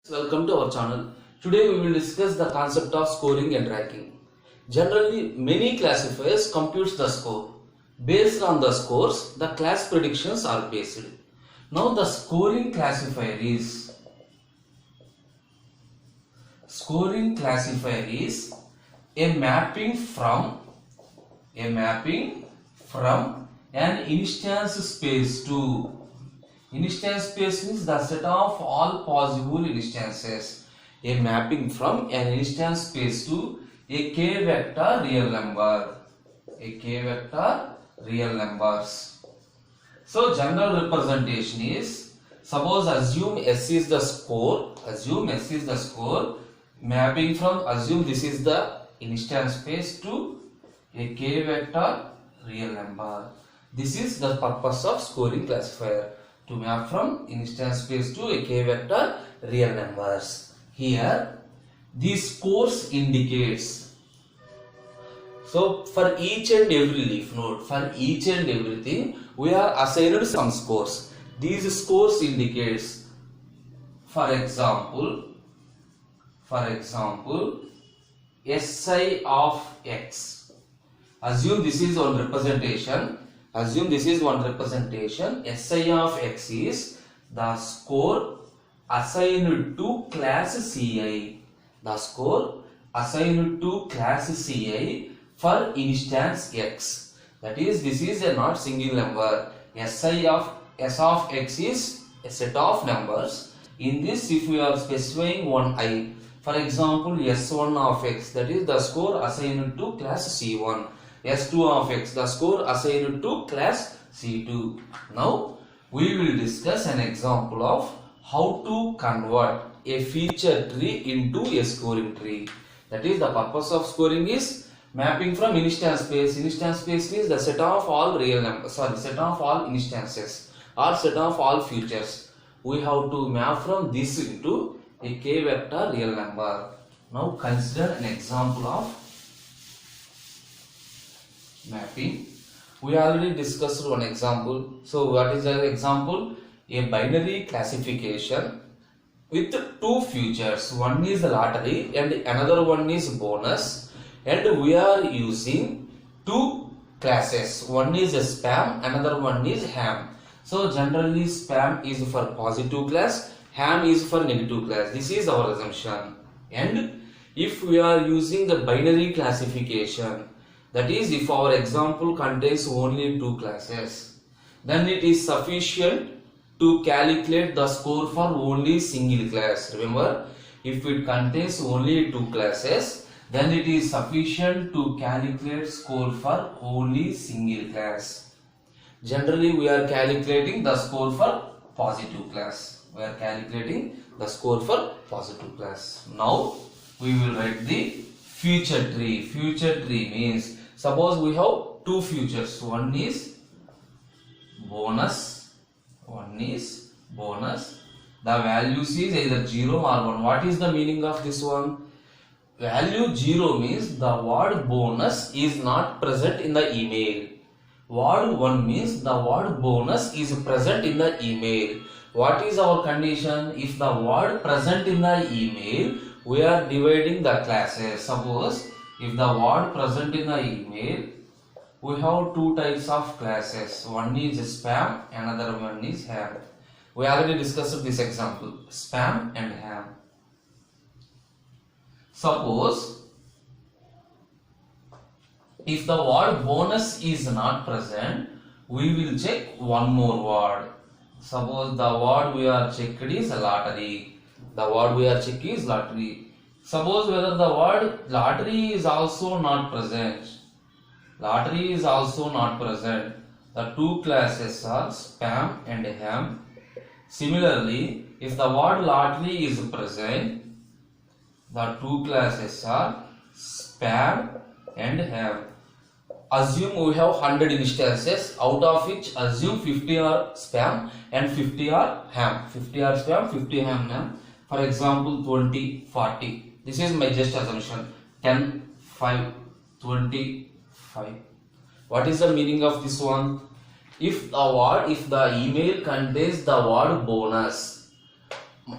Welcome to our channel. Today we will discuss the concept of scoring and ranking. Generally, many classifiers compute the score. Based on the scores, the class predictions are based. Now the scoring classifier is a mapping from an instance space to. Instance space means the set of all possible instances. A mapping from an instance space to a k vector real number. Real numbers. So general representation is, suppose assume S is the score. Mapping from, assume this is the instance space to a k vector real number. This is the purpose of scoring classifier, to map from instance space to a k vector real numbers. Here these scores indicates, so for each and every leaf node, for each and everything we are assigned some scores. These scores indicates, for example Si of x. Assume this is one representation. Si of x is the score assigned to class Ci. For instance x. That is, this is a not single number. S of x is a set of numbers. In this, if we are specifying one I, for example S1 of x, that is the score assigned to class C1. S2 of x, the score assigned to class C2. Now we will discuss an example of how to convert a feature tree into a scoring tree. That is, the purpose of scoring is mapping from instance space. Instance space means the set of all real numbers, set of all instances or set of all features. We have to map from this into a k vector real number. Now consider an example of mapping. We already discussed one example. So what is the example? A binary classification with two features. One is lottery and another one is bonus, and we are using two classes. One is spam, another one is ham. So generally spam is for positive class, ham is for negative class. This is our assumption. And if we are using the binary classification, that is, if our example contains only two classes, then it is sufficient to calculate the score for only single class. Remember, if it contains only two classes, then it is sufficient to calculate score for only single class. Generally, we are calculating the score for positive class. Now, we will write the feature tree. Feature tree means, suppose we have two features. One is bonus. The values is either 0 or 1. What is the meaning of this one? Value 0 means the word bonus is not present in the email. Word 1 means the word bonus is present in the email. What is our condition? If the word present in the email, we are dividing the classes. Suppose if the word present in the email, we have two types of classes. One is spam, another one is ham. We already discussed this example, spam and ham. Suppose if the word bonus is not present, we will check one more word. Suppose the word we are checked is lottery. Suppose whether the word lottery is also not present. The two classes are spam and ham. Similarly, if the word lottery is present, the two classes are spam and ham. Assume we have 100 instances, out of which assume 50 are spam and 50 are ham. 50 are spam, 50 ham. For example, 20, 40. This is my just assumption. 10, 5, 20, 5. What is the meaning of this one? If the email contains the word bonus,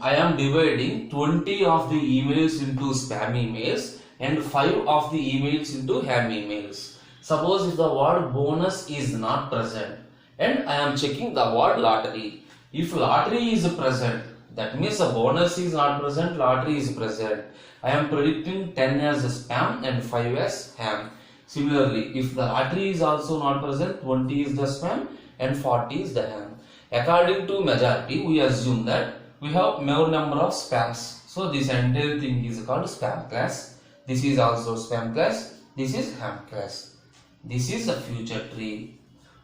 I am dividing 20 of the emails into spam emails and 5 of the emails into ham emails. Suppose if the word bonus is not present and I am checking the word lottery. If lottery is present, that means a bonus is not present, lottery is present. I am predicting 10 as spam and 5 as ham. Similarly, if the lottery is also not present, 20 is the spam and 40 is the ham. According to majority, we assume that we have more number of spams. So this entire thing is called spam class. This is also spam class. This is ham class. This is a future tree.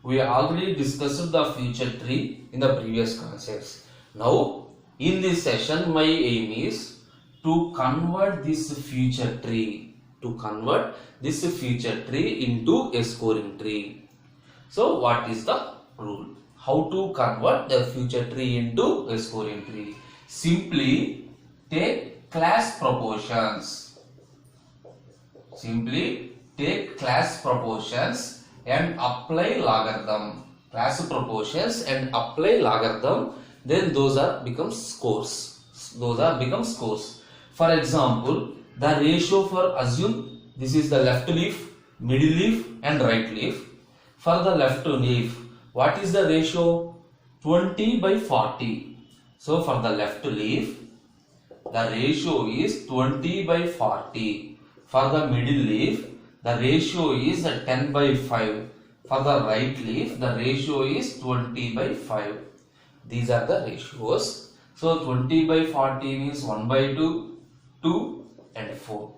We already discussed the future tree in the previous concepts. Now, in this session, my aim is to convert this future tree into a scoring tree. So, what is the rule? How to convert the future tree into a scoring tree? Simply take class proportions. And apply logarithm. Class proportions and apply logarithm. Then those are become scores. For example, the ratio for assume this is the left leaf, middle leaf and right leaf. For the left leaf, what is the ratio? 20 by 40. So for the left leaf, the ratio is 20 by 40. For the middle leaf, the ratio is 10 by 5. For the right leaf, the ratio is 20 by 5. These are the ratios. So 20 by 40 means 1 by 2, 2 and 4.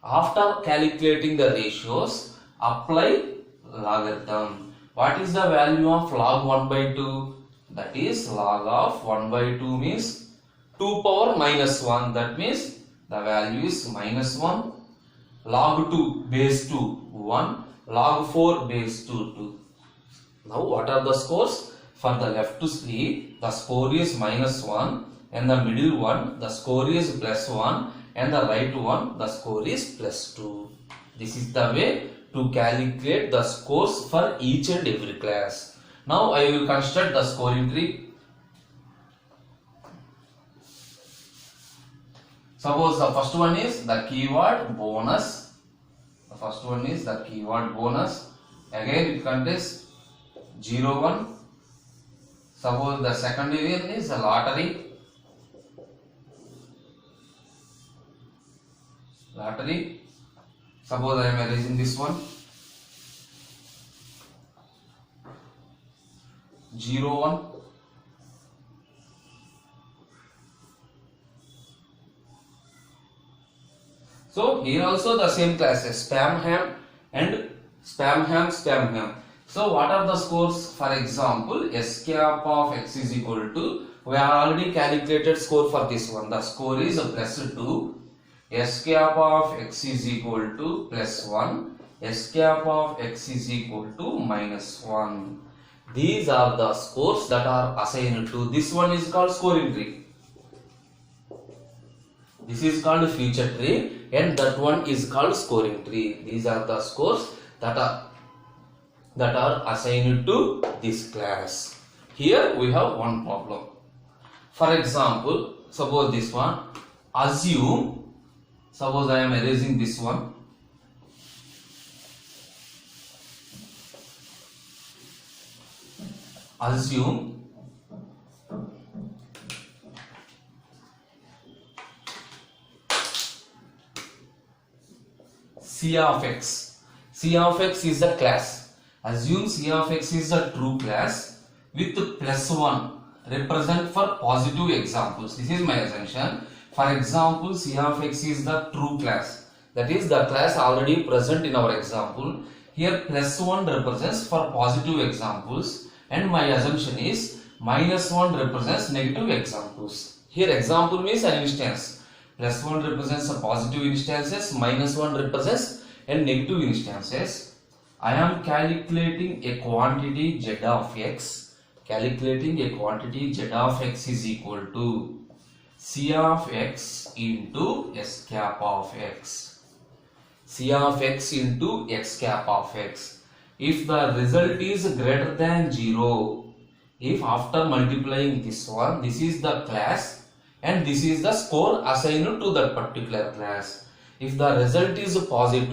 After calculating the ratios, apply logarithm. What is the value of log 1 by 2? That is log of 1 by 2 means 2 power minus 1. That means the value is minus 1. Log 2 base 2 1. Log 4 base 2 2. Now what are the scores? For the left tree, the score is minus 1 and the middle one, the score is plus 1 and the right one, the score is plus 2. This is the way to calculate the scores for each and every class. Now I will construct the scoring tree. Suppose the first one is the keyword bonus. Again it contains 0 1. Suppose the second one is the lottery. Suppose I am erasing this one. 0 1. So here also the same classes, spam ham and spam ham. So what are the scores? For example, S cap of x is equal to, we have already calculated score for this one. The score is plus 2. S cap of x is equal to plus 1. S cap of x is equal to minus 1. These are the scores that are assigned to. This one is called scoring tree. This is called future tree and that one is called scoring tree. These are the scores that are assigned to this class. Here we have one problem. For example, suppose this one, suppose I am erasing this one. Assume C of x. C of x is a class. Assume C of x is a true class with plus 1 represent for positive examples. This is my assumption. For example, C of x is the true class. That is the class already present in our example. Here plus 1 represents for positive examples and my assumption is minus 1 represents negative examples. Here example means an instance. Plus 1 represents a positive instances, minus 1 represents a negative instances. I am calculating a quantity z of x. Calculating a quantity z of x is equal to C of x into s cap of x. C of x into x cap of x. If the result is greater than 0, if after multiplying this one, this is the class and this is the score assigned to that particular class. If the result is positive,